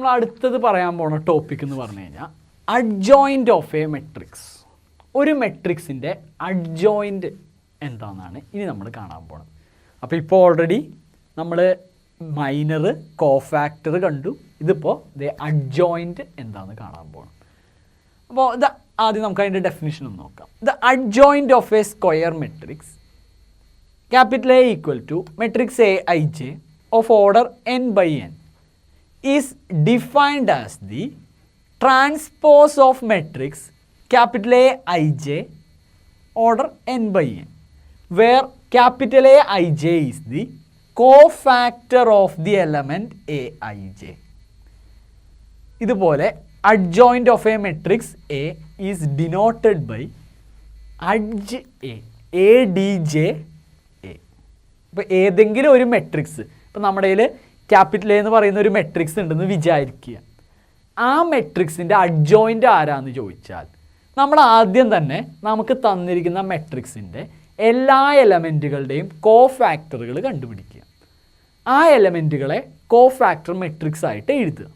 നമ്മൾ അടുത്തത് പറയാൻ പോണ ടോപ്പിക് എന്ന് പറഞ്ഞു കഴിഞ്ഞാൽ അഡ്ജോയിൻ്റ് ഓഫ് എ മെട്രിക്സ്. ഒരു മെട്രിക്സിൻ്റെ അഡ്ജോയിൻ്റ് എന്താണെന്നാണ് ഇനി നമ്മൾ കാണാൻ പോണത്. അപ്പോൾ ഇപ്പോൾ ഓൾറെഡി നമ്മൾ മൈനർ കോഫാക്ടർ കണ്ടു. ഇതിപ്പോൾ അഡ്ജോയിൻ്റ് എന്താണെന്ന് കാണാൻ പോകണം. അപ്പോൾ ഇത് ആദ്യം നമുക്ക് അതിൻ്റെ ഡെഫിനിഷൻ ഒന്ന് നോക്കാം. The adjoint of A square matrix capital A equal to matrix A ij of order n by n is defined as the transpose of matrix capital A ij order n by n, where capital A ij is the cofactor of the element A ij. ഇതുപോലെ adjoint of a matrix A is denoted by adj A, adj. ഇപ്പോൾ ഏതെങ്കിലും ഒരു matrix, ഇപ്പോൾ നമ്മുടെ കയ്യിൽ capital A എന്ന് പറയുന്ന ഒരു മെട്രിക്സ് ഉണ്ടെന്ന് വിചാരിക്കുക. ആ മെട്രിക്സിൻ്റെ അഡ്ജോയിൻ്റ് ആരാന്ന് ചോദിച്ചാൽ നമ്മൾ ആദ്യം തന്നെ നമുക്ക് തന്നിരിക്കുന്ന മെട്രിക്സിൻ്റെ എല്ലാ എലമെൻറ്റുകളുടെയും കോഫാക്ടറുകൾ കണ്ടുപിടിക്കുക. ആ എലമെൻറ്റുകളെ കോഫാക്ടർ മെട്രിക്സ് ആയിട്ട് എഴുതുക.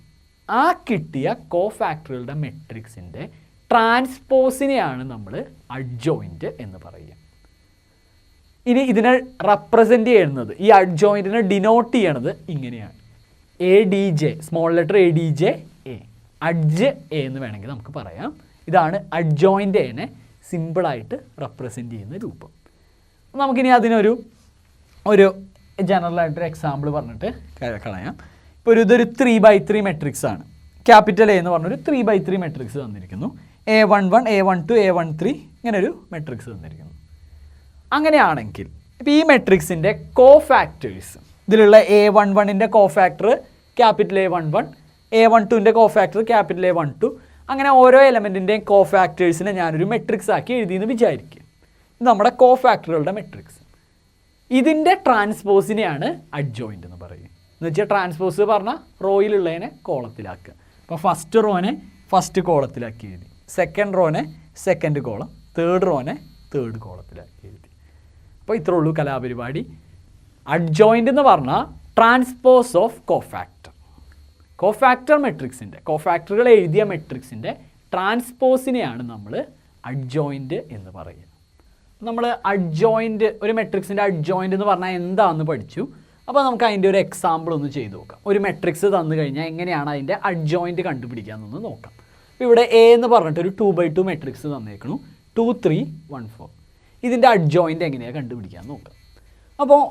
ആ കിട്ടിയ കോഫാക്ടറുകളുടെ മെട്രിക്സിൻ്റെ ട്രാൻസ്പോസിനെയാണ് നമ്മൾ അഡ്ജോയിൻ്റ് എന്ന് പറയുക. ഇനി ഇതിനെ റെപ്രസെൻ്റ് ചെയ്യുന്നത്, ഈ അഡ്ജോയിൻറ്റിനെ ഡിനോട്ട് ചെയ്യണത് ഇങ്ങനെയാണ്: A D J, small letter A D J A, adj A എന്ന് വേണമെങ്കിൽ നമുക്ക് പറയാം. ഇതാണ് അഡ്ജോയിൻ്റ് എനെ സിമ്പിളായിട്ട് റെപ്രസെൻ്റ് ചെയ്യുന്ന രൂപം. നമുക്കിനി അതിനൊരു ജനറലായിട്ടൊരു എക്സാമ്പിൾ പറഞ്ഞിട്ട് കളയാം. ഇപ്പോൾ ഇതൊരു 3x3 മെട്രിക്സ് ആണ്. ക്യാപിറ്റൽ എ എന്ന് പറഞ്ഞൊരു 3x3 മെട്രിക്സ് തന്നിരിക്കുന്നു. A11, A12, A13 ഇങ്ങനൊരു മെട്രിക്സ് തന്നിരിക്കുന്നു. അങ്ങനെയാണെങ്കിൽ ഇപ്പോൾ ഈ മെട്രിക്സിൻ്റെ കോഫാക്ടേഴ്സ്, ഇതിലുള്ള A11ൻ്റെ കോഫാക്ടർ ക്യാപിറ്റൽ A11, A12ൻ്റെ കോഫാക്ടർ ക്യാപിറ്റൽ A12, അങ്ങനെ ഓരോ എലമെൻറ്റിൻ്റെയും കോഫാക്ടേഴ്സിനെ ഞാനൊരു മെട്രിക്സ് ആക്കി എഴുതിയെന്ന് വിചാരിക്കുക. ഇത് നമ്മുടെ കോഫാക്ടറുകളുടെ മെട്രിക്സ്. ഇതിൻ്റെ ട്രാൻസ്പോസിനെയാണ് അഡ്ജോയിൻ്റ് എന്ന് പറയുക. എന്ന് വെച്ചാൽ ട്രാൻസ്പോസ് പറഞ്ഞാൽ റോയിലുള്ളതിനെ കോളത്തിലാക്കുക. അപ്പോൾ ഫസ്റ്റ് റോനെ ഫസ്റ്റ് കോളത്തിലാക്കി എഴുതി, സെക്കൻഡ് റോനെ സെക്കൻഡ് കോളം, തേർഡ് റോനെ തേർഡ് കോളത്തിലാക്കി എഴുതി. അപ്പോൾ ഇത്രേ ഉള്ളൂ കലാപരിപാടി. അഡ്ജോയിൻ്റ് എന്ന് പറഞ്ഞാൽ ട്രാൻസ്പോസ് ഓഫ് കോഫാക്ടർ. കോഫാക്ടർ മെട്രിക്സിൻ്റെ, കോഫാക്ടറുകൾ എഴുതിയ മെട്രിക്സിൻ്റെ ട്രാൻസ്പോസിനെയാണ് നമ്മൾ അഡ്ജോയിൻ്റ് എന്ന് പറയുക. നമ്മൾ അഡ്ജോയിൻ്റ്, ഒരു മെട്രിക്സിൻ്റെ അഡ്ജോയിൻ്റ് എന്ന് പറഞ്ഞാൽ എന്താണെന്ന് പഠിച്ചു. അപ്പോൾ നമുക്ക് അതിൻ്റെ ഒരു എക്സാമ്പിൾ ഒന്ന് ചെയ്ത് നോക്കാം. ഒരു മെട്രിക്സ് തന്നു കഴിഞ്ഞാൽ എങ്ങനെയാണ് അതിൻ്റെ അഡ്ജോയിൻ്റ് കണ്ടുപിടിക്കാമെന്നൊന്ന് നോക്കാം. അപ്പോൾ ഇവിടെ എ എന്ന് പറഞ്ഞിട്ട് ഒരു 2x2 മെട്രിക്സ് തന്നേക്കണു, 2 3 1 4. ഇതിൻ്റെ അഡ്ജോയിൻ്റ് എങ്ങനെയാണ് കണ്ടുപിടിക്കാമെന്ന് നോക്കാം. അപ്പോൾ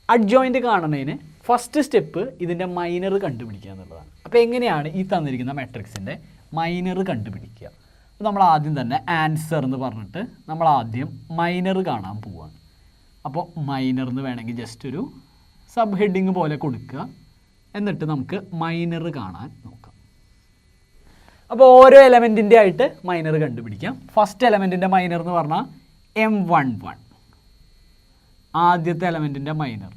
അഡ്ജോയിൻ്റ് കാണുന്നതിന് ഫസ്റ്റ് സ്റ്റെപ്പ് ഇതിൻ്റെ മൈനർ കണ്ടുപിടിക്കുക എന്നുള്ളതാണ്. അപ്പോൾ എങ്ങനെയാണ് ഈ തന്നിരിക്കുന്ന മെട്രിക്സിൻ്റെ മൈനർ കണ്ടുപിടിക്കുക? അപ്പോൾ നമ്മൾ ആദ്യം തന്നെ ആൻസർ എന്ന് പറഞ്ഞിട്ട് നമ്മൾ ആദ്യം മൈനർ കാണാൻ പോവുകയാണ്. അപ്പോൾ മൈനർ എന്ന് വേണമെങ്കിൽ ജസ്റ്റ് ഒരു സബ് ഹെഡിങ് പോലെ കൊടുക്കുക. എന്നിട്ട് നമുക്ക് മൈനർ കാണാൻ നോക്കാം. അപ്പോൾ ഓരോ എലമെൻറ്റിൻ്റെ ആയിട്ട് മൈനർ കണ്ടുപിടിക്കാം. ഫസ്റ്റ് എലമെൻറ്റിൻ്റെ മൈനർ എന്ന് പറഞ്ഞാൽ M11, ആദ്യത്തെ എലമെൻറ്റിൻ്റെ മൈനർ.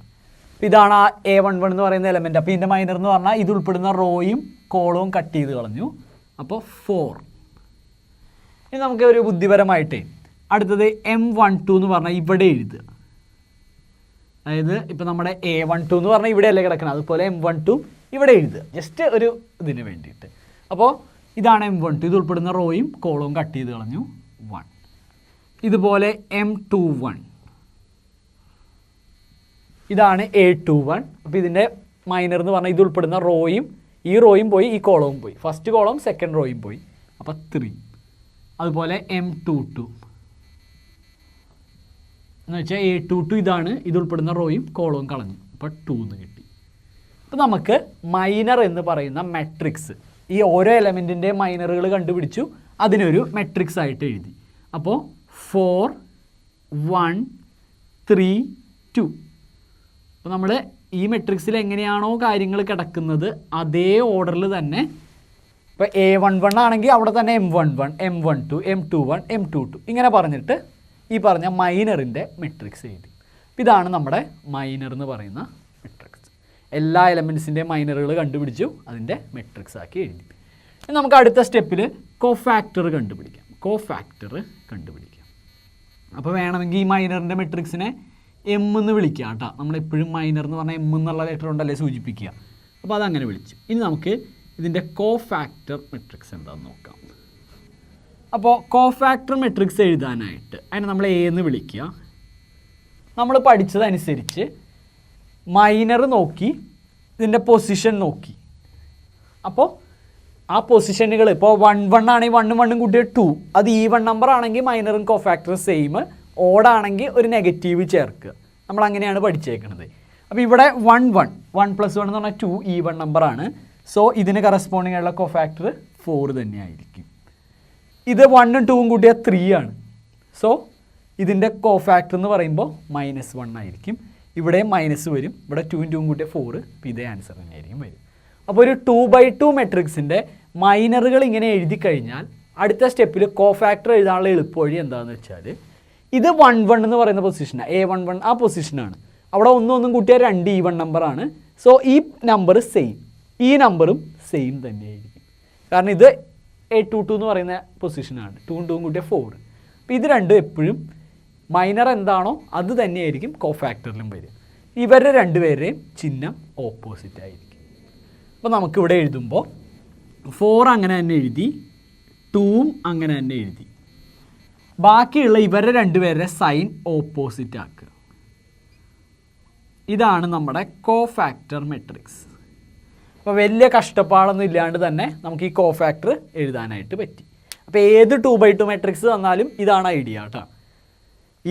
അപ്പോൾ ഇതാണ് ആ A11 എന്ന് പറയുന്ന എലമെൻറ്റ്. അപ്പോൾ ഇതിൻ്റെ മൈനർ എന്ന് പറഞ്ഞാൽ ഇത് ഉൾപ്പെടുന്ന റോയും കോളവും കട്ട് ചെയ്ത് കളഞ്ഞു. അപ്പോൾ 4. ഇനി നമുക്ക് ഒരു ബുദ്ധിപരമായിട്ട് അടുത്തത് M12 എന്ന് പറഞ്ഞാൽ ഇവിടെ എഴുതുക. അതായത് ഇപ്പോൾ നമ്മുടെ A12 എന്ന് പറഞ്ഞാൽ ഇവിടെയല്ലേ കിടക്കണം, അതുപോലെ M12 ഇവിടെ എഴുതുക, ജസ്റ്റ് ഒരു ഇതിന് വേണ്ടിയിട്ട്. അപ്പോൾ ഇതാണ് M12, ഇത് ഉൾപ്പെടുന്ന റോയും കോളവും കട്ട് ചെയ്ത് കളഞ്ഞു 1. ഇതുപോലെ M21, ഇതാണ് A21. അപ്പോൾ ഇതിൻ്റെ മൈനർ എന്ന് പറഞ്ഞാൽ ഇത് ഉൾപ്പെടുന്ന റോയും, ഈ റോയും പോയി ഈ കോളവും പോയി, ഫസ്റ്റ് കോളവും സെക്കൻഡ് റോയും പോയി, അപ്പോൾ 3. അതുപോലെ M22 എന്ന് വെച്ചാൽ A22 ഇതാണ്, ഇത് ഉൾപ്പെടുന്ന റോയും കോളവും കളഞ്ഞു, അപ്പോൾ 2 എന്ന് കിട്ടി. അപ്പോൾ നമുക്ക് മൈനർ എന്ന് പറയുന്ന മെട്രിക്സ്, ഈ ഓരോ എലമെൻറ്റിൻ്റെ മൈനറുകൾ കണ്ടുപിടിച്ചു, അതിനൊരു മെട്രിക്സ് ആയിട്ട് എഴുതി. അപ്പോൾ 4 1 3 2. അപ്പോൾ നമ്മൾ ഈ മെട്രിക്സിൽ എങ്ങനെയാണോ കാര്യങ്ങൾ കിടക്കുന്നത് അതേ ഓർഡറിൽ തന്നെ, ഇപ്പോൾ A11 ആണെങ്കിൽ അവിടെ തന്നെ M11, M12, M21, M22 ഇങ്ങനെ പറഞ്ഞിട്ട് ഈ പറഞ്ഞ മൈനറിൻ്റെ മെട്രിക്സ് എഴുതി. ഇതാണ് നമ്മുടെ മൈനർ എന്ന് പറയുന്ന മെട്രിക്സ്. എല്ലാ എലമെൻറ്റ്സിൻ്റെയും മൈനറുകൾ കണ്ടുപിടിച്ചു, അതിൻ്റെ മെട്രിക്സ് ആക്കി എഴുതി. നമുക്ക് അടുത്ത സ്റ്റെപ്പിൽ കോഫാക്ടർ കണ്ടുപിടിക്കാം. അപ്പോൾ വേണമെങ്കിൽ ഈ മൈനറിൻ്റെ മെട്രിക്സിനെ M എന്ന് വിളിക്കുക കേട്ടോ. നമ്മളെപ്പോഴും മൈനർ എന്ന് പറഞ്ഞാൽ M എന്നുള്ള ലെറ്റർ കൊണ്ടല്ലേ സൂചിപ്പിക്കുക. അപ്പോൾ അതങ്ങനെ വിളിച്ചു. ഇനി നമുക്ക് ഇതിൻ്റെ കോഫാക്ടർ മെട്രിക്സ് എന്താണെന്ന് നോക്കാം. അപ്പോൾ കോഫാക്ടർ മെട്രിക്സ് എഴുതാനായിട്ട് അതിനെ നമ്മൾ എ എന്ന് വിളിക്കുക. നമ്മൾ പഠിച്ചതനുസരിച്ച് മൈനർ നോക്കി ഇതിൻ്റെ പൊസിഷൻ നോക്കി. അപ്പോൾ ആ പൊസിഷനുകൾ ഇപ്പോൾ 1 1 ആണെങ്കിൽ 1 1 കൂട്ടിയ 2, അത് ഈവൺ നമ്പർ ആണെങ്കിൽ മൈനറും കോഫാക്ടറും സെയിം, ഓടാണെങ്കിൽ ഒരു നെഗറ്റീവ് ചേർക്കുക. നമ്മൾ അങ്ങനെയാണ് പഠിച്ചേക്കുന്നത്. അപ്പോൾ ഇവിടെ 1 1 1 + 1 എന്ന് പറഞ്ഞാൽ 2 ഈവൺ നമ്പറാണ്. സോ ഇതിന് കറസ്പോണ്ടിങ് ആയിട്ടുള്ള കോഫാക്ടർ 4 തന്നെയായിരിക്കും. ഇത് 1 ഉം 2 ഉം കൂട്ടിയ 3 ആണ്. സോ ഇതിൻ്റെ കോഫാക്ടർ എന്ന് പറയുമ്പോൾ -1 ആയിരിക്കും. ഇവിടെ മൈനസ് വരും, ഇവിടെ 2 ഉം 2 ഉം കൂട്ടിയ 4, അപ്പോൾ ഇതേ ആൻസർ തന്നെയായിരിക്കും വരും. അപ്പോൾ ഒരു 2/2 മെട്രിക്സിൻ്റെ മൈനറുകൾ ഇങ്ങനെ എഴുതി കഴിഞ്ഞാൽ അടുത്ത സ്റ്റെപ്പിൽ കോഫാക്ടർ എഴുതാനുള്ള എളുപ്പവഴി എന്താണെന്ന് വെച്ചാൽ ഇത് 1 1 എന്ന് പറയുന്ന പൊസിഷനാണ്, A11 ആ പൊസിഷനാണ്. അവിടെ 1 1 കൂട്ടിയാൽ 2 ഈവൺ നമ്പറാണ്. സോ ഈ നമ്പർ സെയിം, ഈ നമ്പറും സെയിം തന്നെയായിരിക്കും. കാരണം ഇത് A22 എന്ന് പറയുന്ന പൊസിഷനാണ്, 2 ഉം 2 ഉം കൂട്ടിയ 4. അപ്പോൾ ഇത് രണ്ടും എപ്പോഴും മൈനർ എന്താണോ അത് തന്നെയായിരിക്കും കോഫാക്ടറിലും വരിക. ഇവരുടെ രണ്ടുപേരുടെയും ചിഹ്നം ഓപ്പോസിറ്റ് ആയിരിക്കും. അപ്പോൾ നമുക്കിവിടെ എഴുതുമ്പോൾ 4 അങ്ങനെ തന്നെ എഴുതി, 2ഉം അങ്ങനെ തന്നെ എഴുതി. ബാക്കിയുള്ള ഇവരുടെ രണ്ടുപേരുടെ സൈൻ ഓപ്പോസിറ്റ് ആക്കുക. ഇതാണ് നമ്മുടെ കോഫാക്ടർ മെട്രിക്സ്. അപ്പോൾ വലിയ കഷ്ടപ്പാടൊന്നും ഇല്ലാണ്ട് തന്നെ നമുക്ക് ഈ കോഫാക്ടർ എഴുതാനായിട്ട് പറ്റി. അപ്പോൾ ഏത് 2/2 മെട്രിക്സ് തന്നാലും ഇതാണ് ഐഡിയ കേട്ടോ.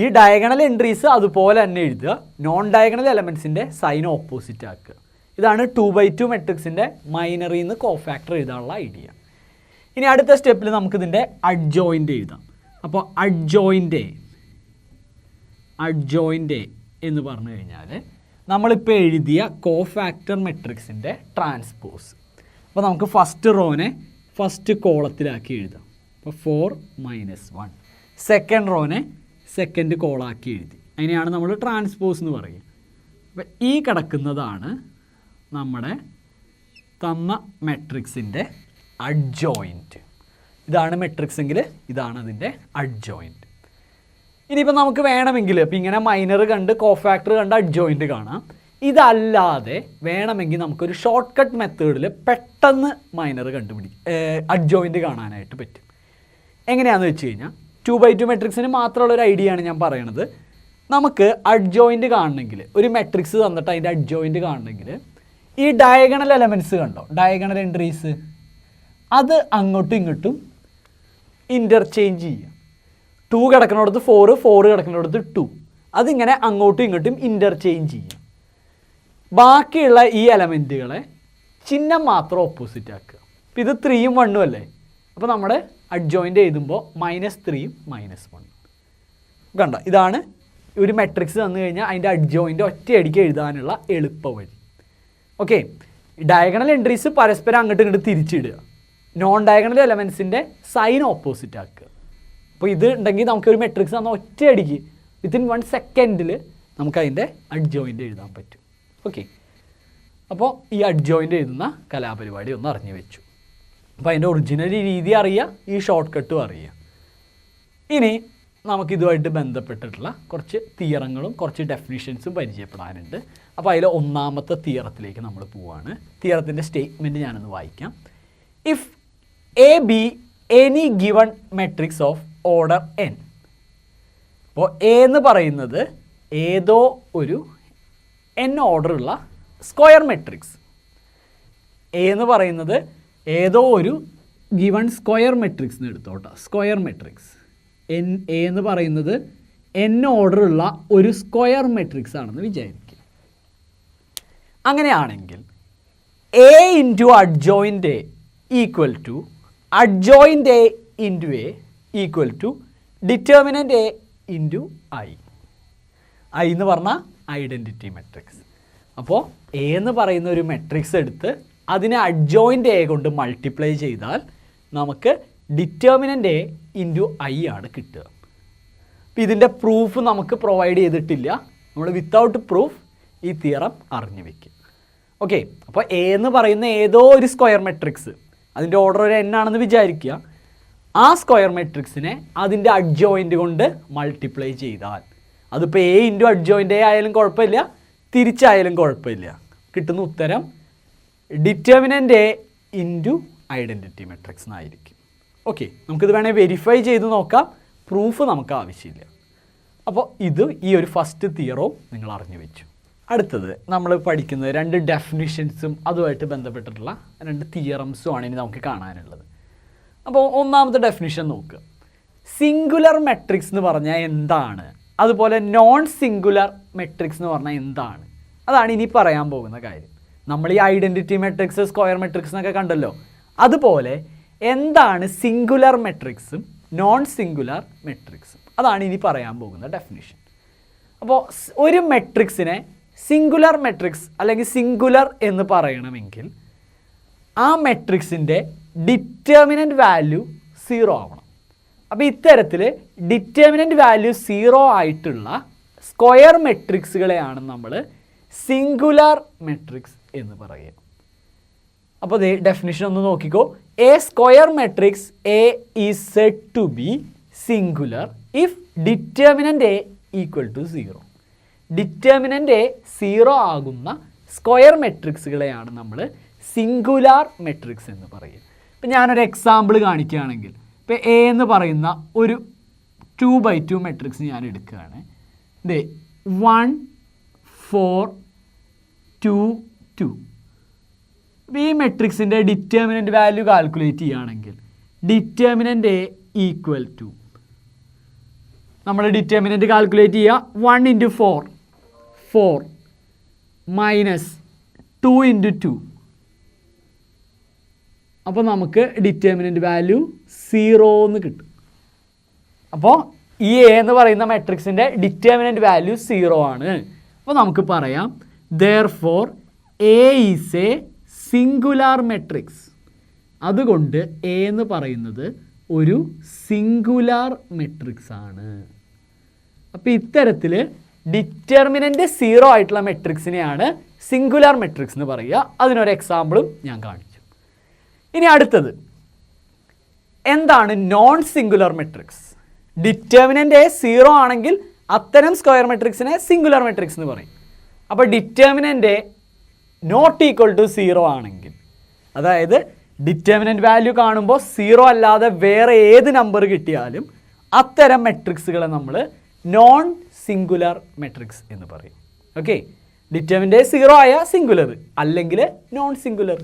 ഈ ഡയഗണൽ എൻട്രീസ് അതുപോലെ തന്നെ എഴുതുക, നോൺ ഡയഗണൽ എലമെൻസിൻ്റെ സൈൻ ഓപ്പോസിറ്റ് ആക്കുക. ഇതാണ് 2/2 മെട്രിക്സിൻ്റെ മൈനറിൽ നിന്ന് കോഫാക്ടർ എഴുതാനുള്ള ഐഡിയ. ഇനി അടുത്ത സ്റ്റെപ്പിൽ നമുക്കിതിൻ്റെ അഡ്ജോയിൻ്റ് എഴുതാം. അപ്പോൾ അഡ്ജോയിൻ്റ് എന്ന് പറഞ്ഞു കഴിഞ്ഞാൽ നമ്മളിപ്പോൾ എഴുതിയ കോഫാക്ടർ മെട്രിക്സിൻ്റെ ട്രാൻസ്പോസ്. അപ്പോൾ നമുക്ക് ഫസ്റ്റ് റോനെ ഫസ്റ്റ് കോളത്തിലാക്കി എഴുതാം. അപ്പോൾ 4 - 1. സെക്കൻഡ് റോനെ സെക്കൻഡ് കോളാക്കി എഴുതി. അതിനെയാണ് നമ്മൾ ട്രാൻസ്പോസ് എന്ന് പറയുക. അപ്പോൾ ഈ കിടക്കുന്നതാണ് നമ്മുടെ തന്ന മെട്രിക്സിൻ്റെ അഡ്ജോയിൻറ്റ്. ഇതാണ് മെട്രിക്സ് എങ്കിൽ ഇതാണ് അതിൻ്റെ അഡ്ജോയിൻറ്റ്. ഇനിയിപ്പോൾ നമുക്ക് വേണമെങ്കിൽ ഇപ്പം ഇങ്ങനെ മൈനർ കണ്ട് കോഫാക്ടർ കണ്ട് അഡ്ജോയിൻറ്റ് കാണാം. ഇതല്ലാതെ വേണമെങ്കിൽ നമുക്കൊരു ഷോർട്ട് കട്ട് മെത്തേഡിൽ പെട്ടെന്ന് മൈനർ അഡ്ജോയിൻറ്റ് കാണാനായിട്ട് പറ്റും. എങ്ങനെയാണെന്ന് വെച്ച് കഴിഞ്ഞാൽ 2/2 മെട്രിക്സിന് മാത്രമുള്ള ഒരു ഐഡിയ ആണ് ഞാൻ പറയണത്. നമുക്ക് അഡ്ജോയിൻറ്റ് കാണണമെങ്കിൽ, ഒരു മെട്രിക്സ് തന്നിട്ട് അതിൻ്റെ അഡ്ജോയിൻറ്റ് കാണണമെങ്കിൽ ഈ ഡയഗണൽ എലമെൻറ്റ്സ് കണ്ടോ, ഡയഗണൽ എൻട്രീസ്, അത് അങ്ങോട്ടും ഇങ്ങോട്ടും ഇൻ്റർചേഞ്ച് ചെയ്യുക. 2 കിടക്കുന്നിടത്ത് 4, 4 കിടക്കുന്നിടത്ത് 2, അതിങ്ങനെ അങ്ങോട്ടും ഇങ്ങോട്ടും ഇൻ്റർചേഞ്ച് ചെയ്യുക. ബാക്കിയുള്ള ഈ എലമെൻറ്റുകളെ ചിഹ്നം മാത്രം ഓപ്പോസിറ്റ് ആക്കുക. അപ്പോൾ ഇത് 3ഉം 1ഉം അല്ലേ, അപ്പോൾ നമ്മുടെ അഡ്ജോയിൻ്റ് എഴുതുമ്പോൾ -3ഉം -1. കണ്ട, ഇതാണ് ഒരു മെട്രിക്സ് തന്നു കഴിഞ്ഞാൽ അതിൻ്റെ അഡ്ജോയിൻ്റ് ഒറ്റയടിക്ക് എഴുതാനുള്ള എളുപ്പ വഴി. ഓക്കെ, ഡയഗണൽ എൻട്രീസ് പരസ്പരം അങ്ങോട്ടും ഇങ്ങോട്ട് തിരിച്ചിടുക, നോൺ ഡയഗണൽ എലമെൻസിൻ്റെ സൈൻ ഓപ്പോസിറ്റ് ആക്കുക. അപ്പോൾ ഇത് ഉണ്ടെങ്കിൽ നമുക്കൊരു മെട്രിക്സ് തന്നാൽ ഒറ്റയടിക്ക് വിത്തിൻ 1 സെക്കൻഡിൽ നമുക്കതിൻ്റെ അഡ്ജോയിൻ്റ് എഴുതാൻ പറ്റും. ഓക്കെ, അപ്പോൾ ഈ അഡ്ജോയിൻ്റ് എഴുതുന്ന കലാപരിപാടി ഒന്ന് അറിഞ്ഞു വെച്ചു. അപ്പോൾ അതിൻ്റെ ഒറിജിനൽ രീതി അറിയുക, ഈ ഷോർട്ട് കട്ടും അറിയുക. ഇനി നമുക്കിതുമായിട്ട് ബന്ധപ്പെട്ടിട്ടുള്ള കുറച്ച് തിയറങ്ങളും കുറച്ച് ഡെഫിനിഷൻസും പരിചയപ്പെടാനുണ്ട്. അപ്പോൾ അതിൽ ഒന്നാമത്തെ തിയറത്തിലേക്ക് നമ്മൾ പോവുകയാണ്. തിയറത്തിൻ്റെ സ്റ്റേറ്റ്മെൻറ്റ് ഞാനൊന്ന് വായിക്കാം. If A B any given matrix of order n. അപ്പോൾ എ എന്ന് പറയുന്നത് ഏതോ ഒരു n ഓർഡറുള്ള സ്ക്വയർ മെട്രിക്സ്. എ എന്ന് പറയുന്നത് ഏതോ ഒരു ഗിവൺ സ്ക്വയർ മെട്രിക്സ് എന്ന് എടുത്തോട്ടോ, സ്ക്വയർ മെട്രിക്സ്. എ എന്ന് പറയുന്നത് n ഓർഡറുള്ള ഒരു സ്ക്വയർ മെട്രിക്സ് ആണെന്ന് വിചാരിക്കുക. അങ്ങനെയാണെങ്കിൽ A into adjoint A equal to adjoint A into A equal to determinant A into I. I എന്ന് പറഞ്ഞാൽ ഐഡൻറ്റിറ്റി മെട്രിക്സ്. അപ്പോൾ എ എന്ന് പറയുന്ന ഒരു മെട്രിക്സ് എടുത്ത് അതിനെ അഡ്ജോയിൻ്റ് എ കൊണ്ട് മൾട്ടിപ്ലൈ ചെയ്താൽ നമുക്ക് ഡിറ്റർമിനൻ്റ് എ ഇൻറ്റു ഐ ആണ് കിട്ടുക. അപ്പോൾ ഇതിൻ്റെ പ്രൂഫ് നമുക്ക് പ്രൊവൈഡ് ചെയ്തിട്ടില്ല, നമ്മൾ വിത്തൗട്ട് പ്രൂഫ് ഈ തിയറം അറിഞ്ഞു വയ്ക്കും. ഓക്കെ, അപ്പോൾ എ എന്ന് പറയുന്ന ഏതോ ഒരു സ്ക്വയർ മെട്രിക്സ്, അതിൻ്റെ ഓർഡർ ഒരു n ആണെന്ന് വിചാരിക്കുക. ആ സ്ക്വയർ മെട്രിക്സിനെ അതിൻ്റെ അഡ്ജോയിൻ്റ് കൊണ്ട് മൾട്ടിപ്ലൈ ചെയ്താൽ, അതിപ്പോൾ എ ഇൻറ്റു അഡ്ജോയിൻ്റ് എ ആയാലും കുഴപ്പമില്ല, തിരിച്ചായാലും കുഴപ്പമില്ല, കിട്ടുന്ന ഉത്തരം determinant A into identity matrix എന്നായിരിക്കും. ഓക്കെ, നമുക്കിത് വേണേൽ വെരിഫൈ ചെയ്ത് നോക്കാം, പ്രൂഫ് നമുക്ക് ആവശ്യമില്ല. അപ്പോൾ ഇത് ഈ ഒരു ഫസ്റ്റ് തിയറവും നിങ്ങൾ അറിഞ്ഞു വെച്ചു. അടുത്തത് നമ്മൾ പഠിക്കുന്നത് 2 ഡെഫിനിഷൻസും അതുമായിട്ട് ബന്ധപ്പെട്ടിട്ടുള്ള 2 തിയറംസും ആണ് ഇനി നമുക്ക് കാണാനുള്ളത്. അപ്പോൾ ഒന്നാമത്തെ ഡെഫിനിഷൻ നോക്കുക. സിംഗുലർ മെട്രിക്സ് എന്ന് പറഞ്ഞാൽ എന്താണ്, അതുപോലെ നോൺ സിംഗുലർ മെട്രിക്സ് എന്ന് പറഞ്ഞാൽ എന്താണ്, അതാണ് ഇനി പറയാൻ പോകുന്ന കാര്യം. നമ്മൾ ഈ ഐഡൻറ്റിറ്റി മെട്രിക്സ്, സ്ക്വയർ മെട്രിക്സ് എന്നൊക്കെ കണ്ടല്ലോ, അതുപോലെ എന്താണ് സിംഗുലർ മെട്രിക്സും നോൺ സിംഗുലർ മെട്രിക്സും, അതാണ് ഇനി പറയാൻ പോകുന്ന ഡെഫിനിഷൻ. അപ്പോൾ ഒരു മെട്രിക്സിനെ സിംഗുലർ മെട്രിക്സ് അല്ലെങ്കിൽ സിംഗുലർ എന്ന് പറയണമെങ്കിൽ ആ മെട്രിക്സിൻ്റെ ഡിറ്റർമിനൻറ്റ് വാല്യൂ 0 ആവണം. അപ്പോൾ ഇത്തരത്തിൽ ഡിറ്റർമിനൻറ്റ് വാല്യൂ 0 ആയിട്ടുള്ള സ്ക്വയർ മെട്രിക്സുകളെയാണ് നമ്മൾ സിംഗുലർ മെട്രിക്സ് എന്ന് പറയുക. അപ്പോൾ ദേ ഡെഫിനിഷൻ ഒന്ന് നോക്കിക്കോ. A square matrix A is said to be singular if determinant A equal to 0. Determinant A 0 ആകുന്ന സ്ക്വയർ മെട്രിക്സുകളെയാണ് നമ്മൾ സിംഗുലാർ മെട്രിക്സ് എന്ന് പറയുക. ഇപ്പം ഞാനൊരു എക്സാമ്പിൾ കാണിക്കുകയാണെങ്കിൽ, ഇപ്പോൾ എ എന്ന് പറയുന്ന ഒരു 2x2 മെട്രിക്സ് ഞാൻ എടുക്കുകയാണ്. ദേ 1 4 2 2. ഈ മെട്രിക്സിൻ്റെ ഡിറ്റർമിനൻറ്റ് വാല്യൂ കാൽക്കുലേറ്റ് ചെയ്യുകയാണെങ്കിൽ ഡിറ്റർമിനൻറ്റ് എ ഈക്വൽ ടു, നമ്മൾ ഡിറ്റർമിനൻറ്റ് കാൽക്കുലേറ്റ് ചെയ്യുക 1 × 4 4 മൈനസ് 2 × 2. അപ്പോൾ നമുക്ക് ഡിറ്റർമിനൻറ്റ് വാല്യൂ 0 എന്ന് കിട്ടും. അപ്പോൾ ഈ എ എന്ന് പറയുന്ന മെട്രിക്സിൻ്റെ ഡിറ്റർമിനൻറ്റ് വാല്യൂ 0 ആണ്. അപ്പോൾ നമുക്ക് പറയാം therefore A is A singular matrix. അതുകൊണ്ട് എ എന്ന് പറയുന്നത് ഒരു സിംഗുലാർ മെട്രിക്സ് ആണ്. അപ്പോൾ ഇത്തരത്തിൽ ഡിറ്റർമിനൻറ്റ് 0 ആയിട്ടുള്ള മെട്രിക്സിനെയാണ് സിംഗുലാർ മെട്രിക്സ് എന്ന് പറയുക. അതിനൊരു എക്സാമ്പിളും ഞാൻ കാണിച്ചു. ഇനി അടുത്തത് എന്താണ് non singular matrix. Determinant A 0 ആണെങ്കിൽ അത്തരം സ്ക്വയർ മെട്രിക്സിനെ സിംഗുലർ മെട്രിക്സ് എന്ന് പറയും. അപ്പോൾ determinant A not equal to 0 ആണെങ്കിൽ, അതായത് ഡിറ്റർമിനൻറ്റ് വാല്യൂ കാണുമ്പോൾ 0 അല്ലാതെ വേറെ ഏത് നമ്പർ കിട്ടിയാലും അത്തരം മെട്രിക്സുകളെ നമ്മൾ നോൺ സിംഗുലർ മെട്രിക്സ് എന്ന് പറയും. ഓക്കെ, ഡിറ്റർമിനൻറ്റ് എ 0 ആയ സിംഗുലർ, അല്ലെങ്കിൽ നോൺ സിംഗുലർ.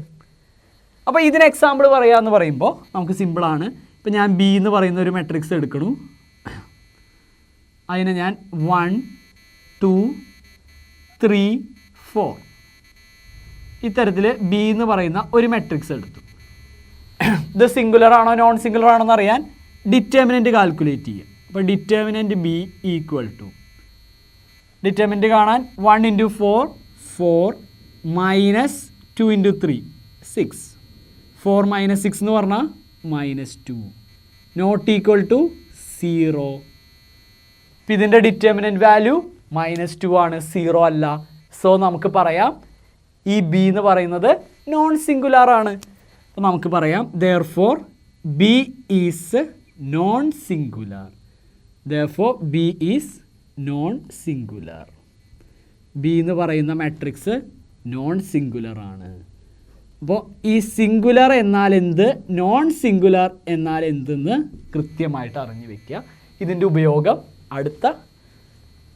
അപ്പോൾ ഇതിന് എക്സാമ്പിൾ പറയാമെന്ന് പറയുമ്പോൾ നമുക്ക് സിമ്പിളാണ്. ഇപ്പോൾ ഞാൻ ബി എന്ന് പറയുന്ന ഒരു മെട്രിക്സ് എടുക്കണു. അതിനെ ഞാൻ 1 2 3 4 ഇത്തരത്തിൽ ബി എന്ന് പറയുന്ന ഒരു മെട്രിക്സ് എടുത്തു. ഇത് സിംഗുലർ ആണോ നോൺ സിംഗുലർ ആണോ എന്ന് അറിയാൻ ഡിറ്റർമിനൻറ്റ് കാൽക്കുലേറ്റ് ചെയ്യുക. അപ്പോൾ determinant B equal to, determinant കാണാൻ 1 × 4 4 മൈനസ് 2 × 3 6. 4 മൈനസ് 6 എന്ന് പറഞ്ഞാൽ -2, നോട്ട് ഈക്വൽ ടു 0. ഇപ്പം ഇതിൻ്റെ ഡിറ്റർമിനൻറ്റ് വാല്യൂ -2 ആണ്, 0 അല്ല. സോ നമുക്ക് പറയാം ഈ ബി എന്ന് പറയുന്നത് നോൺ സിംഗുലാർ ആണ്. അപ്പോൾ നമുക്ക് പറയാം therefore B is non singular. therefore B is non singular. B എന്ന് പറയുന്ന മാട്രിക്സ് നോൺ സിംഗുലർ ആണ്. അപ്പോൾ ഈ സിംഗുലർ എന്നാൽ എന്ത്, നോൺ സിംഗുലർ എന്നാൽ എന്തെന്ന് കൃത്യമായിട്ട് അറിഞ്ഞു വയ്ക്കുക. ഇതിൻ്റെ ഉപയോഗം അടുത്ത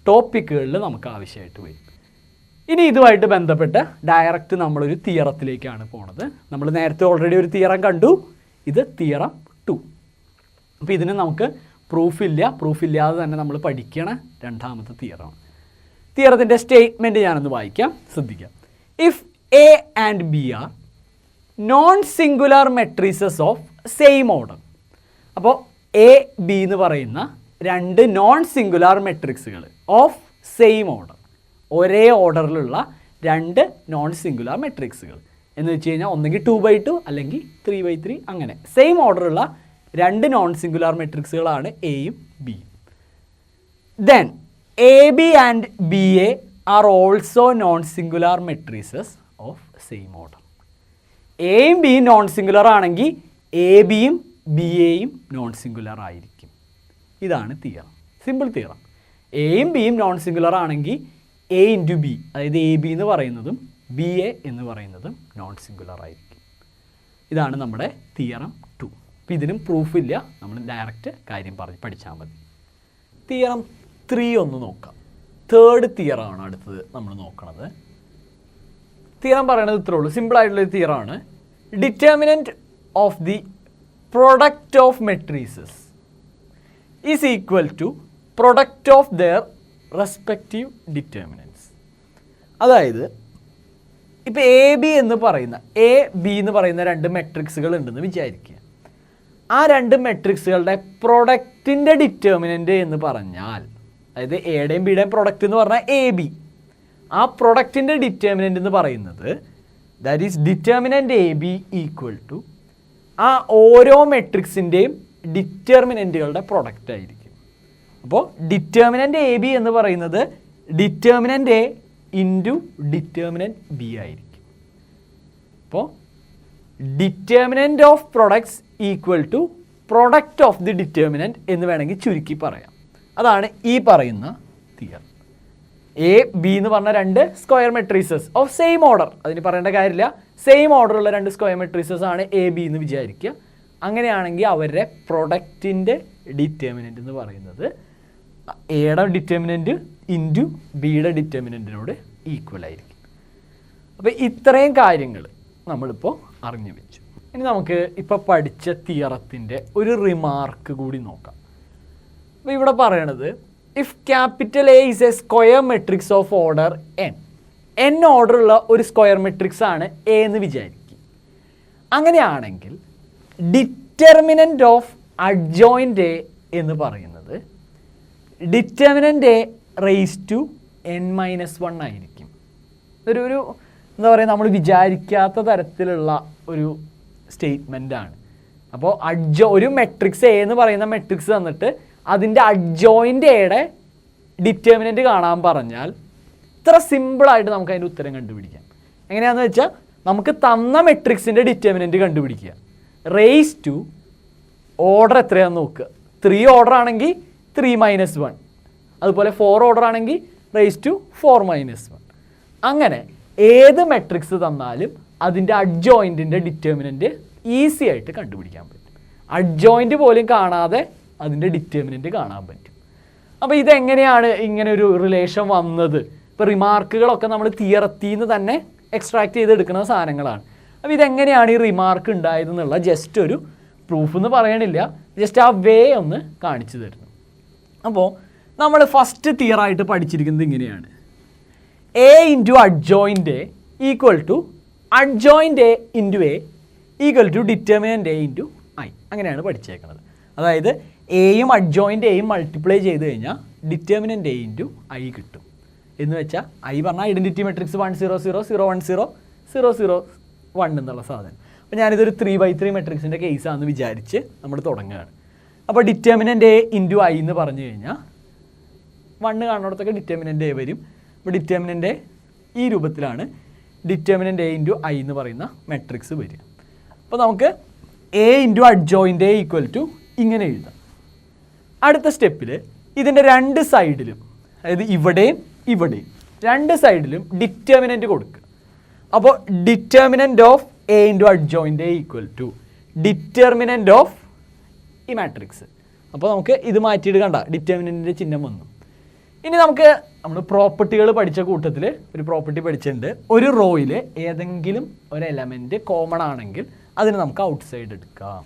ടോപ്പിക്കുകളിൽ നമുക്ക് ആവശ്യമായിട്ട് വരും. ഇനി ഇതുമായിട്ട് ബന്ധപ്പെട്ട് ഡയറക്റ്റ് നമ്മളൊരു തിയറത്തിലേക്കാണ് പോണത്. നമ്മൾ നേരത്തെ ഓൾറെഡി ഒരു തിയറം കണ്ടു, ഇത് തിയറം 2. അപ്പോൾ ഇതിന് നമുക്ക് പ്രൂഫില്ലാതെ തന്നെ നമ്മൾ പഠിക്കണ രണ്ടാമത്തെ തിയറമാണ്. തിയറത്തിൻ്റെ സ്റ്റേറ്റ്മെൻറ്റ് ഞാനൊന്ന് വായിക്കാം, ശ്രദ്ധിക്കാം. If A and B are non singular matrices of same order. അപ്പോൾ എ ബി എന്ന് പറയുന്ന 2 നോൺ സിംഗുലാർ മെട്രിക്സുകൾ ഓഫ് സെയിം ഓർഡർ, ഒരേ ഓർഡറിലുള്ള 2 നോൺ സിംഗുലാർ മെട്രിക്സുകൾ എന്ന് വെച്ച് കഴിഞ്ഞാൽ ഒന്നെങ്കിൽ 2x2 അല്ലെങ്കിൽ 3x3, അങ്ങനെ സെയിം ഓർഡറുള്ള 2 നോൺ സിംഗുലാർ മെട്രിക്സുകളാണ് എയും ബിയും. Then A B and B A are also known singular matrices of same order. എയും ബിയും നോൺ സിംഗുലർ ആണെങ്കിൽ എ ബിയും ബി എയും നോൺ സിംഗുലർ ആയിരിക്കും. ഇതാണ് തിയറം, സിമ്പിൾ തിയറം. എയും ബിയും നോൺ സിംഗുലർ ആണെങ്കിൽ എ ഇൻറ്റു ബി, അതായത് എ ബി എന്ന് പറയുന്നതും ബി എ എന്ന് പറയുന്നതും നോൺ സിംഗുലർ ആയിരിക്കും. ഇതാണ് നമ്മുടെ തിയറം 2. അപ്പോൾ ഇതിനും പ്രൂഫില്ല, നമ്മൾ ഡയറക്റ്റ് കാര്യം പഠിച്ചാൽ മതി. തിയറം 3 ഒന്ന് നോക്കാം. തേർഡ് തിയറാണ് അടുത്തത് നമ്മൾ നോക്കണത്. തിയറം പറയണത് ഇത്രേ ഉള്ളൂ, സിമ്പിളായിട്ടുള്ളൊരു തിയറാണ്. Determinant of the product of matrices is equal to product of their respective determinants. അതായത് ഇപ്പോൾ എ ബി എന്ന് പറയുന്ന രണ്ട് മെട്രിക്സുകൾ ഉണ്ടെന്ന് വിചാരിക്കുക. ആ രണ്ട് മെട്രിക്സുകളുടെ പ്രൊഡക്റ്റിൻ്റെ ഡിറ്റർമിനൻ്റ് എന്ന് പറഞ്ഞാൽ, അതായത് എയുടെയും ബിയുടെയും പ്രൊഡക്റ്റ് എന്ന് പറഞ്ഞാൽ എ ബി, ആ പ്രൊഡക്റ്റിൻ്റെ ഡിറ്റർമിനൻ്റ് എന്ന് പറയുന്നത് that is determinant A B equal to ആ ഓരോ മെട്രിക്സിൻ്റെയും ഡിറ്റർമിനൻറ്റുകളുടെ പ്രൊഡക്റ്റ് ആയിരിക്കും. അപ്പോൾ ഡിറ്റർമിനൻ്റ് എ ബി എന്ന് പറയുന്നത് determinant A into determinant B ആയിരിക്കും. അപ്പോൾ determinant of products equal to product of the determinant എന്ന് വേണമെങ്കിൽ ചുരുക്കി പറയാം. അതാണ് ഈ പറയുന്ന തിയറി. എ ബി എന്ന് പറഞ്ഞ രണ്ട് square matrices of same order, അതിന് പറയേണ്ട കാര്യമില്ല, സെയിം ഓർഡറുള്ള രണ്ട് സ്ക്വയർ മെട്രീസസ് ആണ് എ ബി എന്ന് വിചാരിക്കുക. അങ്ങനെയാണെങ്കിൽ അവരുടെ പ്രൊഡക്റ്റിൻ്റെ ഡിറ്റർമിനൻ്റ് എന്ന് പറയുന്നത് എയുടെ ഡിറ്റർമിനൻ്റ് ഇൻറ്റു ബിയുടെ ഡിറ്റർമിനൻറ്റിനോട് ഈക്വൽ ആയിരിക്കും. അപ്പോൾ ഇത്രയും കാര്യങ്ങൾ നമ്മളിപ്പോൾ അറിഞ്ഞു വെച്ചു. ഇനി നമുക്ക് ഇപ്പോൾ പഠിച്ച തിയറത്തിൻ്റെ ഒരു റിമാർക്ക് കൂടി നോക്കാം. അപ്പോൾ ഇവിടെ പറയണത് if capital A is a square matrix of order N ഓർഡറുള്ള ഒരു സ്ക്വയർ മെട്രിക്സ് ആണ് എ എന്ന് വിചാരിക്കും. അങ്ങനെയാണെങ്കിൽ ഡിറ്റർമിനൻ്റ് ഓഫ് അഡ്ജോയിൻ്റ് എ എന്ന് പറയുന്നത് determinant A raise to n-1 ആയിരിക്കും. ഒരു എന്താ പറയുക, നമ്മൾ വിചാരിക്കാത്ത തരത്തിലുള്ള ഒരു സ്റ്റേറ്റ്മെൻറ്റാണ്. അപ്പോൾ ഒരു മെട്രിക്സ് എ എന്ന് പറയുന്ന മെട്രിക്സ് തന്നിട്ട് അതിൻ്റെ അഡ്ജോയിൻ്റ് എയുടെ ഡിറ്റർമിനൻ്റ് കാണാൻ പറഞ്ഞാൽ ഇത്ര സിമ്പിളായിട്ട് നമുക്ക് അതിൻ്റെ ഉത്തരം കണ്ടുപിടിക്കാം. എങ്ങനെയാണെന്ന് വെച്ചാൽ നമുക്ക് തന്ന മെട്രിക്സിൻ്റെ ഡിറ്റർമിനൻ്റ് കണ്ടുപിടിക്കുക, റേസ് ടു ഓർഡർ എത്രയാണെന്ന് നോക്കുക. 3 ഓർഡർ ആണെങ്കിൽ 3-1, അതുപോലെ 4 ഓർഡർ ആണെങ്കിൽ റേസ് ടു 4-1. അങ്ങനെ ഏത് മെട്രിക്സ് തന്നാലും അതിൻ്റെ അഡ്ജോയിൻറ്റിൻ്റെ ഡിറ്റർമിനൻ്റ് ഈസി ആയിട്ട് കണ്ടുപിടിക്കാൻ പറ്റും. അഡ്ജോയിൻറ്റ് പോലും കാണാതെ അതിൻ്റെ ഡിറ്റർമിനൻ്റ് കാണാൻ പറ്റും. അപ്പോൾ ഇതെങ്ങനെയാണ് ഇങ്ങനെ ഒരു റിലേഷൻ വന്നത്? ഇപ്പോൾ റിമാർക്കുകളൊക്കെ നമ്മൾ തിയറത്തിൽ നിന്ന് തന്നെ എക്സ്ട്രാക്ട് ചെയ്തെടുക്കുന്ന സാധനങ്ങളാണ്. അപ്പോൾ ഇതെങ്ങനെയാണ് ഈ റിമാർക്ക് ഉണ്ടായതെന്നുള്ള ജസ്റ്റ് ഒരു പ്രൂഫ് എന്ന് പറയണില്ല, ജസ്റ്റ് ആ വേ ഒന്ന് കാണിച്ചു തരുന്നു. അപ്പോൾ നമ്മൾ ഫസ്റ്റ് തിയറായിട്ട് പഠിച്ചിരിക്കുന്നത് ഇങ്ങനെയാണ്, A into adjoint A equal to adjoint A into A equal to determinant A into I. അങ്ങനെയാണ് പഠിച്ചേക്കുന്നത്. അതായത് എയും അഡ്ജോയിൻ്റ് എയും മൾട്ടിപ്ലൈ ചെയ്ത് കഴിഞ്ഞാൽ ഡിറ്റർമിനൻ്റ് എ ഇൻറ്റു ഐ കിട്ടും. എന്ന് വെച്ചാൽ ഐ പറഞ്ഞാൽ ഐഡൻറ്റിറ്റി മെട്രിക്സ് 1 0 0 0 1 0 0 0 1 എന്നുള്ള സാധനം. അപ്പോൾ ഞാനിതൊരു 3x3 മെട്രിക്സിൻ്റെ കേസാണെന്ന് വിചാരിച്ച് നമ്മൾ തുടങ്ങുകയാണ്. അപ്പോൾ ഡിറ്റർമിനൻ്റ് എ ഇൻറ്റു ഐ എന്ന് പറഞ്ഞു കഴിഞ്ഞാൽ 1 കാണുന്നിടത്തൊക്കെ ഡിറ്റർമിനൻ്റ് എ വരും. അപ്പോൾ ഡിറ്റർമിനൻ്റ് എ ഈ രൂപത്തിലാണ് ഡിറ്റർമിനൻ്റ് എ ഇൻറ്റു ഐ എന്ന് പറയുന്ന മെട്രിക്സ് വരിക. അപ്പോൾ നമുക്ക് A into adjoint A equal to ഇങ്ങനെ എഴുതാം. അടുത്ത സ്റ്റെപ്പിൽ ഇതിൻ്റെ രണ്ട് സൈഡിലും, അതായത് ഇവിടെയും ഇവിടെയും രണ്ട് സൈഡിലും ഡിറ്റർമിനൻ്റ് കൊടുക്കുക. അപ്പോൾ determinant of A into adjoint A equal to determinant of ഈ മാട്രിക്സ്. അപ്പോൾ നമുക്ക് ഇത് മാറ്റിയിട്ട് കണ്ട ഡിറ്റർമിനൻ്റിൻ്റെ ചിഹ്നം വന്നു. ഇനി നമ്മൾ പ്രോപ്പർട്ടികൾ പഠിച്ച കൂട്ടത്തിൽ ഒരു പ്രോപ്പർട്ടി പഠിച്ചിട്ടുണ്ട്, ഒരു റോയിൽ ഏതെങ്കിലും ഒരു എലമെൻറ്റ് കോമൺ ആണെങ്കിൽ അതിന് നമുക്ക് ഔട്ട് സൈഡ് എടുക്കാം.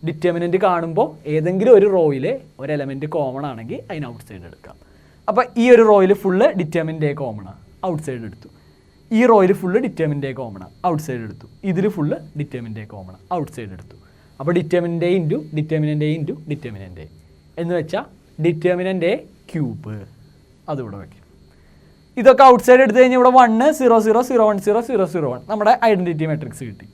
ഡിറ്റർമിനൻ്റ് കാണുമ്പോൾ ഏതെങ്കിലും ഒരു റോയിൽ ഒരു എലമെൻറ്റ് കോമൺ ആണെങ്കിൽ അതിന് ഔട്ട് സൈഡ് എടുക്കാം. അപ്പോൾ ഈ ഒരു റോയിൽ ഫുള്ള് ഡിറ്റർമിനൻ്റ് എ കോമണാണ്, ഔട്ട് സൈഡ് എടുത്തു. ഈ റോയിൽ ഫുള്ള് ഡിറ്റർമിനൻ്റ് എ കോമണാണ്, ഔട്ട് സൈഡ് എടുത്തു. ഇതിൽ ഫുള്ള് ഡിറ്റർമിനൻ്റ് എ കോമണാണ്, ഔട്ട് സൈഡ് എടുത്തു. അപ്പോൾ determinant A into determinant A into determinant A എന്ന് വെച്ചാൽ ഡിറ്റർമിനൻ്റ് എ ക്യൂബ് അതിവിടെ വയ്ക്കും. ഇതൊക്കെ ഔട്ട് സൈഡ് എടുത്തു കഴിഞ്ഞാൽ ഇവിടെ 1 0 0 0 1 0 0 0 1 നമ്മുടെ ഐഡൻറ്റിറ്റി മെട്രിക്സ് കിട്ടി.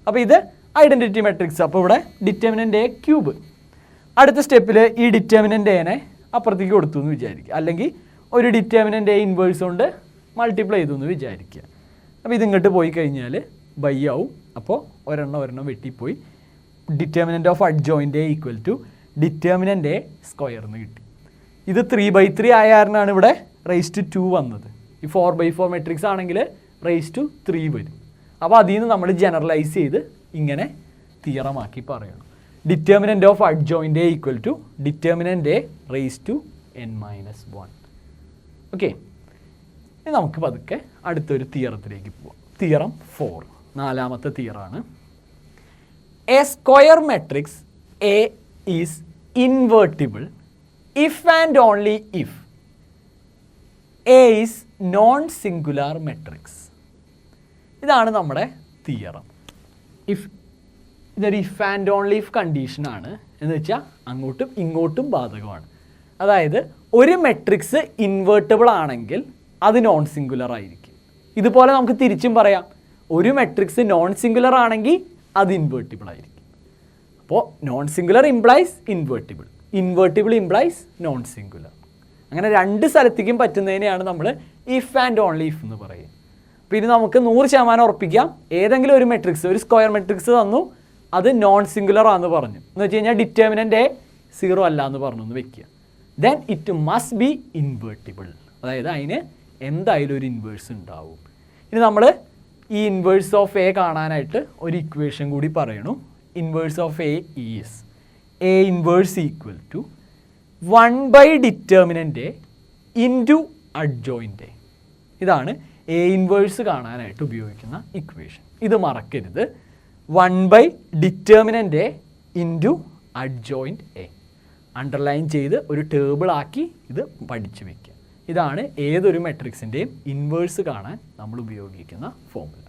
അപ്പോൾ ഇത് ഐഡൻറ്റിറ്റി മെട്രിക്സ്. അപ്പോൾ ഇവിടെ ഡിറ്റർമിനൻ്റ് എ ക്യൂബ്. അടുത്ത സ്റ്റെപ്പിൽ ഈ ഡിറ്റർമിനൻ്റ് എനെ അപ്പുറത്തേക്ക് കൊടുത്തു എന്ന് വിചാരിക്കുക, അല്ലെങ്കിൽ ഒരു ഡിറ്റർമിനൻ്റ് എ ഇൻവേഴ്സ് കൊണ്ട് മൾട്ടിപ്ലൈ ചെയ്തു എന്ന് വിചാരിക്കുക. അപ്പോൾ ഇതിങ്ങോട്ട് പോയി കഴിഞ്ഞാൽ ബൈ ആവും. അപ്പോൾ ഒരെണ്ണം വെട്ടിപ്പോയി. Determinant of adjoint A equal to determinant A square എന്ന് കിട്ടി. ഇത് 3/3 ആയ കാരണമാണ് ഇവിടെ റേസ് ടു 2 വന്നത്. ഈ 4/4 മെട്രിക്സ് ആണെങ്കിൽ റേസ് ടു 3 വരും. അപ്പോൾ അതിൽ നിന്ന് നമ്മൾ ജനറലൈസ് ചെയ്ത് ഇങ്ങനെ തിയറമാക്കി പറയണം. Determinant of adjoint A equal to determinant A raise to n-1. Okay, ഇനി നമുക്ക് പതുക്കെ അടുത്തൊരു തിയറത്തിലേക്ക് പോവാം. തിയറം 4, 4ാമത്തെ തിയറാണ്. A square matrix A is invertible if and only if A is non singular matrix. ഇതാണ് നമ്മുടെ തിയറം. ഇതൊരു ഇഫ് ആൻഡ് ഓൺലി ഇഫ് കണ്ടീഷനാണ്. എന്ന് വെച്ചാൽ അങ്ങോട്ടും ഇങ്ങോട്ടും ബാധകമാണ്. അതായത് ഒരു മെട്രിക്സ് ഇൻവേർട്ടിബിൾ ആണെങ്കിൽ അത് നോൺ സിംഗുലർ ആയിരിക്കും. ഇതുപോലെ നമുക്ക് തിരിച്ചും പറയാം, ഒരു മെട്രിക്സ് നോൺ സിംഗുലർ ആണെങ്കിൽ അത് ഇൻവേർട്ടിബിൾ ആയിരിക്കും. അപ്പോൾ non singular implies invertible, invertible implies non singular. അങ്ങനെ രണ്ട് സ്ഥലത്തേക്കും പറ്റുന്നതിനെയാണ് നമ്മൾ ഇഫ് ആൻഡ് ഓൺലി ഇഫ് എന്ന് പറയുക. അപ്പോൾ ഇനി നമുക്ക് 100% ഉറപ്പിക്കാം, ഏതെങ്കിലും ഒരു മെട്രിക്സ്, ഒരു സ്ക്വയർ മെട്രിക്സ് തന്നു, അത് നോൺ സിംഗുലർ ആണെന്ന് പറഞ്ഞു എന്ന് വെച്ച് കഴിഞ്ഞാൽ ഡിറ്റർമിനൻ്റ് എ 0 അല്ല എന്ന് പറഞ്ഞു എന്ന് വെക്കുക. Then it must be invertible, അതായത് അതിന് എന്തായാലും ഒരു ഇൻവേഴ്സ് ഉണ്ടാവും. ഇനി നമ്മൾ ഈ ഇൻവേഴ്സ് ഓഫ് എ കാണാനായിട്ട് ഒരു ഇക്വേഷൻ കൂടി പറയണു. Inverse of A is A inverse equal to 1 determinant A into adjoint A. ഇതാണ് എ ഇൻവേഴ്സ് കാണാനായിട്ട് ഉപയോഗിക്കുന്ന ഇക്വേഷൻ. ഇത് മറക്കരുത്, 1 determinant A into adjoint A. Underline ചെയ്ത് ഒരു ടേബിൾ ആക്കി ഇത് പഠിച്ചു വയ്ക്കുക. ഇതാണ് ഏതൊരു മെട്രിക്സിൻ്റെയും ഇൻവേഴ്സ് കാണാൻ നമ്മൾ ഉപയോഗിക്കുന്ന ഫോർമുല.